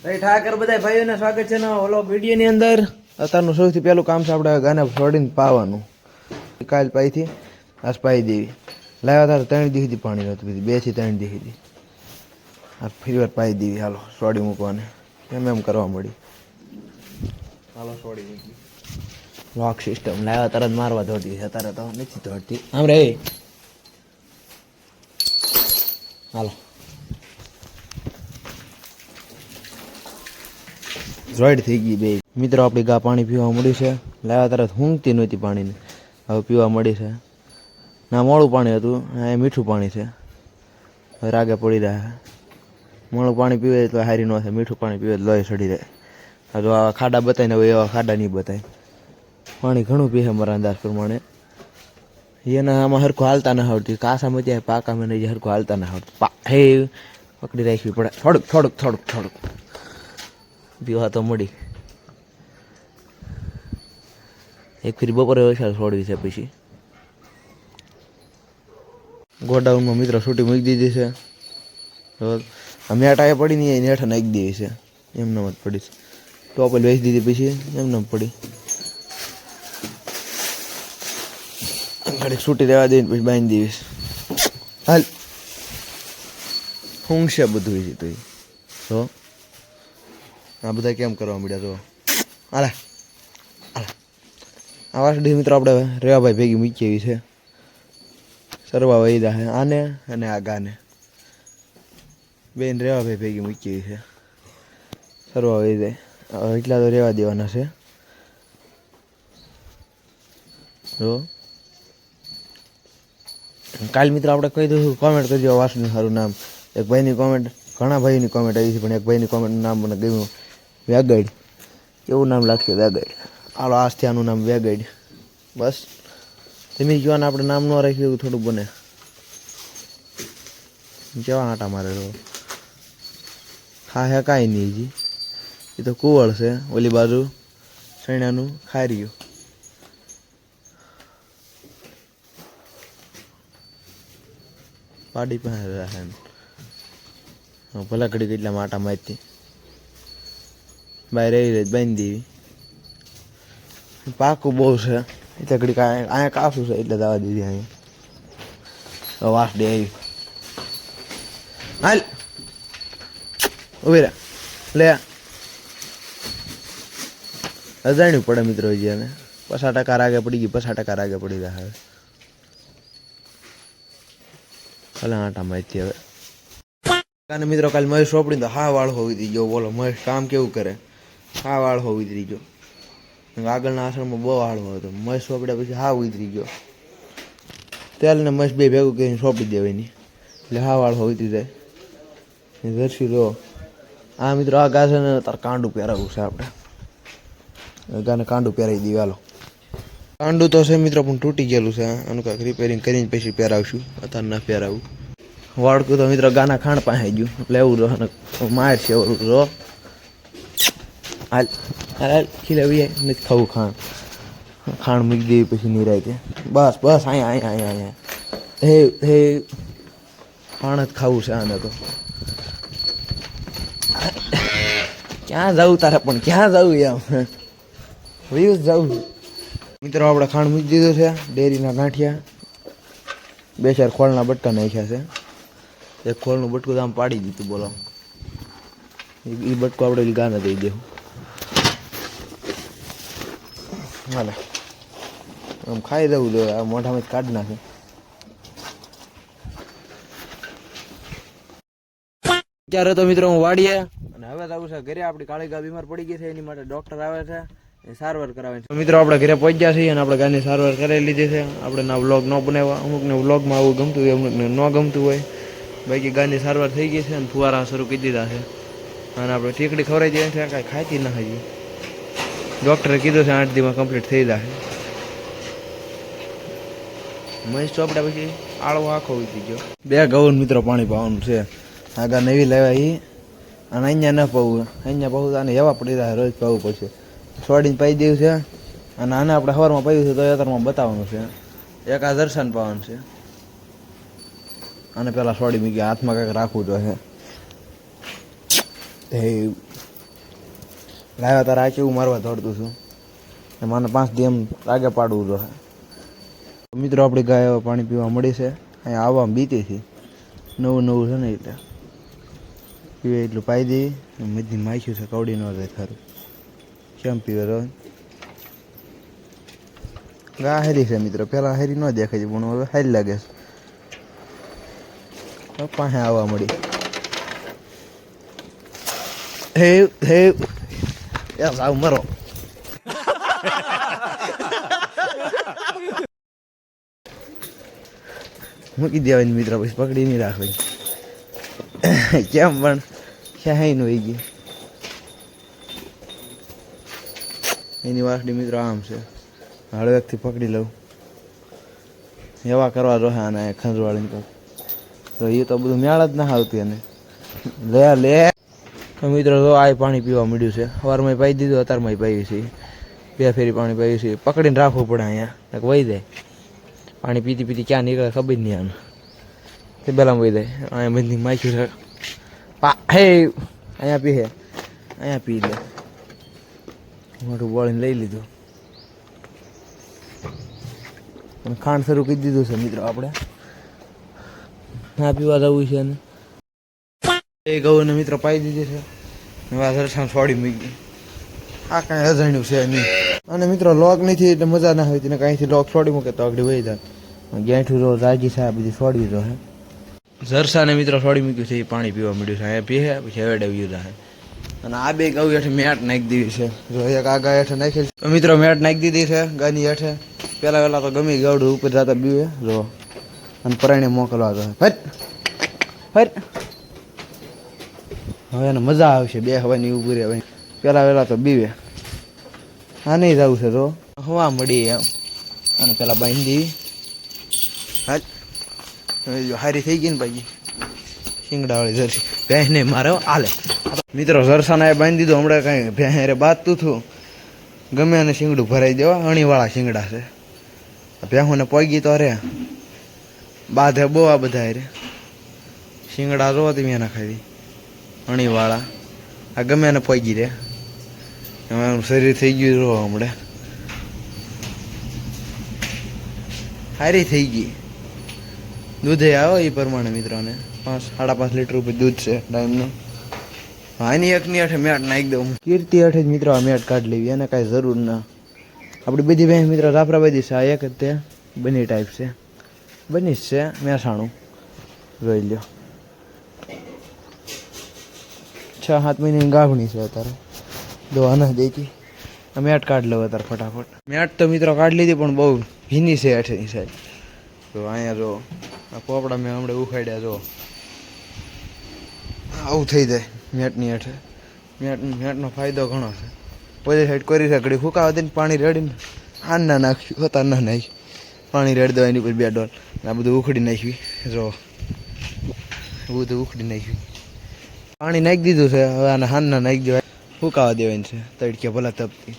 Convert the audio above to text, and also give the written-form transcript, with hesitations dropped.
ઠાકર બધા ભાઈઓને સ્વાગત છે ઓલો વિડીયોની અંદર. અત્યારનું સૌથી પહેલું કામ છે આપણે ગાને છોડીને પાવાનું. કાલ પાઈથી આજ પાઈ દેવી. લાવ્યા તારે 3 દિવસથી પાણી નહોતું પીધું, 2 થી 3 દિવસથી. આ ફરી વાર પાઈ દેવી. હાલો છોડી મૂકવાને એમ કરવા મળી. હાલો છોડી મૂકી. લોક સિસ્ટમ લાવ્યા તરત મારવા દોડતી છે, અત્યારે તો નથી દોડતી. આમ રે હાલો જોઈડ થઈ ગઈ બે. મિત્રો આપણી ગા પાણી પીવા મળી છે. લાવ્યા તરત ઊંઘતી નહોતી પાણીને, હવે પીવા મળી છે. ના મોળું પાણી હતું, એ મીઠું પાણી છે. હવે રાગે પડી રહ્યા. મોળું પાણી પીવે તો હારી ન થાય, મીઠું પાણી પીવે તો લોહી સડી જાય. હવે આ ખાડા બતાવીને હવે એવા ખાડા નહીં બતાય. પાણી ઘણું પીએ મારા અંદાજ પ્રમાણે. એના આમાં હરખું હાલતા ના આવડતી, કાસામાં ત્યાં પાકામાં નહીં હરખું હાલતા ના આવડતું. હે પકડી રાખવી પડે. થોડુંક પીવા તો મળી. એક ફરી બપોરે વરસાદ છોડવી છે. પછી ગોડાઉનમાં મિત્રો છૂટી મૂકી દીધી છે. મેટાએ પડી નહીં, નેઠા નાખી દેવી છે. એમને જ પડી છે. ટોપલ વેચી દીધી પછી એમને પડી. ઘડીક છૂટી રહેવા દઈને પછી બાંધી દેવીશ. હાલ ઊંઘશે બધું છે તો જો આ બધા કેમ કરવા મળ્યા જો. હાલે આ વાસડી મિત્રો આપણે રેવાભાઈ ભેગી મૂકી એવી છે. સરવા વૈદા છે આને અને આ ગાને બેન રેવાભાઈ ભેગી મૂકી એવી છે. સરવા વૈદા એટલા તો રેવા દેવાના છે. જો કાલ મિત્રો આપણે કહી દઉં, કોમેન્ટ કરજો વાસુનું સારું નામ. એક ભાઈની કોમેન્ટ, ઘણા ભાઈની કોમેન્ટ આવી છે, પણ એક ભાઈની કોમેન્ટનું નામ મને ગમ્યું, વેગાઈડ. કેવું નામ લાગશે વેગાઈડ? હાલો આજથી આનું નામ વેગાઈડ. બસ તમે જોવાને આપણે નામ ન રાખ્યું એવું થોડુંક બને. કેવા આટા મારે તો ખા હે કાંઈ નહીં. હજી એ તો કુવળ છે. ઓલી બાજુ સૈણાનું ખાર્યું. પાડી પાસે રાખે ભલા ઘડી કેટલા માટા મારતી બહાર રહી રહી બાંધી દેવી. પાકું બહુ છે એટલે ઘડી અહીંયા કાફું છે એટલે દવા દીધી. અહીંયા વાસ દે આવી. હાલ ઉભી રહે લે. અજાણ્યું પડે મિત્રો હજી એને 50% રાગે પડી ગઈ, 50% રાગે પડી રહ્યા હવે. ભલે આટા માહિતી હવે કાને મિત્રો કાલે મહેશ સોંપડી તો હા વાળ હોવી હતી ગયો. બોલો મહેશ કામ કેવું કરે, હા વાળ હોવી ઉતરી ગયો. આગળના આશ્રમમાં બહુ વાળવો હતો. મહેશ સોંપડ્યા પછી હા ઉતરી ગયો. તેલ ને મહેશ બે ભેગું કરીને સોંપી દેવાની એટલે હા વાળ હોવી ઉતરી જાય. દર્શી રો આ મિત્રો આ ઘા છે ને તાર કાંડું પહેરાવવું છે આપણે. ગાને કાંડું પહેરાવી દઈએ. હાલો કાંડું તો છે મિત્રો પણ તૂટી ગયેલું છે. આનું કાંઈક રિપેરિંગ કરીને પછી પહેરાવશું. અત્યારે ના પહેરાવું. વાળકું તો મિત્રો ગાના ખાંડ પાસે ગયું એટલે એવું રહો માર છે એવું રહો. હાલ હાલ ખીલાવી નથી ખાવું ખાંડ. ખાંડ મૂકી દેવી પછી નિરાય છે. બસ અહીંયા હે ખાંડ જ ખાવું છે આને તો. ક્યાં જવું તારે પણ, ક્યાં જવું એમ વયું જવું. મિત્રો આપણે ખાંડ મૂકી દીધું છે. ડેરીના ગાંઠિયા 2-4 ખોળના બટકા નાખ્યા છે. એક ખોળનું બટકું તો આમ પાડી દીધું. બોલો એ બટકું આપણે ગાને દઈ દેવું. હાલે આમ ખાઈ દઉં જોઈએ. આ મોઢામાં જ કાઢી નાખે. અત્યારે તો મિત્રો હું વાડીએ અને હવે તો આવું છે ઘરે. આપણી કાળી ગા બીમાર પડી ગઈ છે, એની માટે ડૉક્ટર આવે છે, એ સારવાર કરાવે છે. મિત્રો આપણે ઘરે પહોંચ્યા છીએ અને આપણે ગાની સારવાર કરાવી લીધી છે. આપણે ના વ્લોગ ન બનાવ્યા. અમુકને વ્લોગમાં આવું ગમતું હોય, અમુકને ન ગમતું હોય. બાકી ગાની સારવાર થઈ ગઈ છે અને ફુવારા શરૂ કરી દીધા છે. અને આપણે ટીકડી ખવડાવી દઈએ છે. કાંઈ ખાતી ના હજી. ડૉક્ટરે કીધું છે 8 દિવસમાં કમ્પ્લીટ થઈ જશે. મહેશ ચોપડા પછી આળવો આખો ઉતરી ગયો. 2 ગૌન મિત્રો પાણી પાવાનું છે. આગા નવી લેવા એ અને અહીંયા ન પાવું. અહીંયા પાવું આને એવા પડી રહ્યા રોજ પાવું પડશે. છોડીને પાઈ દેવું છે અને આને આપણે સવારમાં પાયું છે તો અત્યારમાં બતાવવાનું છે. એક આ દર્શન પાવાનું છે. અને પેલા છોડી મૂકી હાથમાં કંઈક રાખવું જોઈએ. લાવ્યા તારે આ કેવું મારવા દોડતું છું મને 5 દી એમ આગે પાડવું જોઈએ. મિત્રો આપણી ગાય પાણી પીવા મળી છે. અહીંયા આવવામાં બીતી નવું છે ને એટલે પીવે એટલું પાઈ દઈએ. મધી માખ્યું છે કવડી ન રહે ખરું કેમ પીવે રહે. ગા હેરી છે મિત્રો, પહેલાં હેરી ન દેખાય છે પણ હવે હારી લાગે છે. પાસે આવવા મળી. હે હે આવ મરો. મૂકી દેવાની મિત્રો, પછી પકડી નહીં રાખવાની. કેમ પણ ક્યાં નું ગઈ એની વાસડી મિત્રો આમ છે. હળવેકથી પકડી લઉં એવા કરવા રહે આને ખંજવાળીને કહું તો એ તો બધું મેળ જ ના આવતું એને. લે લે તો મિત્રો તો આ પાણી પીવા મળ્યું છે. સવારમાં પાઈ દીધું, અત્યારમાં પાયું છે. 2 ફેરી પાણી પાયું છે. પકડીને રાખવું પડે અહીંયા વહી જાય. પાણી પીતી પીતી ક્યાં નીકળે ખબર નહીં આને. તે પહેલાં વહી જાય. અહીંયા બધી માખ્યું છે. હે અહીંયા પીએ, અહીંયા પી લે. મોટું બોળીને લઈ લીધું અને ખાંડ શરૂ કરી દીધું છે મિત્રો આપણે. ના પીવા જવું છે ને એ ગૌને મિત્રો પાઈ દીધી છે. સરસામ છોડી મૂકી. આ કાંઈ અજાણ્યું છે નહીં. અને મિત્રો લોક નથી એટલે મજા ના હોય તેને કાંઈથી લોક છોડી મૂકે તો આગળ વહી જાય. ગેઠું રો રાજી છે બધી છોડવી તો હે. જરસાને મિત્રો છોડી મૂક્યું છે. એ પાણી પીવા મળ્યું છે. અહીંયા પીએ પછી હવે ડવ્યું જાય. અને આ બે ગૌ હેઠે મેટ નાખી દીધી છે. જો એક આ ગાય હેઠે નાખી તો મિત્રો મેટ નાખી દીધી છે ગાયની હેઠે. પહેલાં તો ગમે ગૌડું ઉપર જતા બીવે જો અને પરાણે મોકલવા તો હટ હટ. હવે એને મજા આવશે બે હવાની ઉભી રહે. પહેલાં તો બીવે. હા નહીં જવું છે તો હવા મળી એમ. અને પેલા બાંધી હટ હારી થઈ ગઈ ને ભાઈ શિંગડાવાળી જર્સી ભેંસ નહીં મારે હાલે. મિત્રો જરસાને એ બાંધી દીધું. હમણાં કાંઈ ભેંસ બાંધતું હતું ગમે એને શિંગડું ભરાઈ દેવા. અણીવાળા શિંગડા છે. ભેંસોને પગી તો રે બાંધે બહુ આ બધા રે શિંગડા જોવો તમે એના ખાલી અણીવાળા. આ ગમે એને પગી રે એમાં શરીર થઈ ગયું રહો. હમણાં સારી થઈ ગઈ. દૂધે આવે એ પ્રમાણે મિત્રોને 5-5.5 લીટર ઉપર દૂધ છે ટાઈમનું. આની એકની હેઠે મેટ નાખી દઉં. કીર્તિ હેઠે જ મિત્રો આ મેટ કાઢી લેવી એને કાંઈ જરૂર ના. આપણી બધી બહેન મિત્રો જાફરાબાદી છે. આ એક જ તે બની ટાઈપ છે. બની જ છે મહેસાણું જોઈ લ્યો. 6-7 મહિનાની ગાભણી છે અત્યારે. દવા ના દેતી. આ મેટ કાઢી લઉં અત્યારે ફટાફટ. મેટ તો મિત્રો કાઢી લીધી પણ બહુ ભીની છે હેઠેની સાઈડ. તો અહીંયા જો આ પોપડા મેં હમણાં ઉખાડ્યા જો આવું થઈ જાય મેટની હેઠે. મેટનો ફાયદો ઘણો છે. પછી સાઈડ કરી છે ઘડી ફૂંકાવા દઈને પાણી રેડીને આન ના નાખ્યું હતા ના નાખ્યું. પાણી રેડી દેવા એની પર 2 ડોલ. આ બધું ઉખડી નાખ્યું જો બધું ઉખડી નાખ્યું. પાણી નાખી દીધું છે. હવે આને હાન ના નાખી દેવાય ફૂંકાવા દેવાની છે તડકે ભલા તપતી.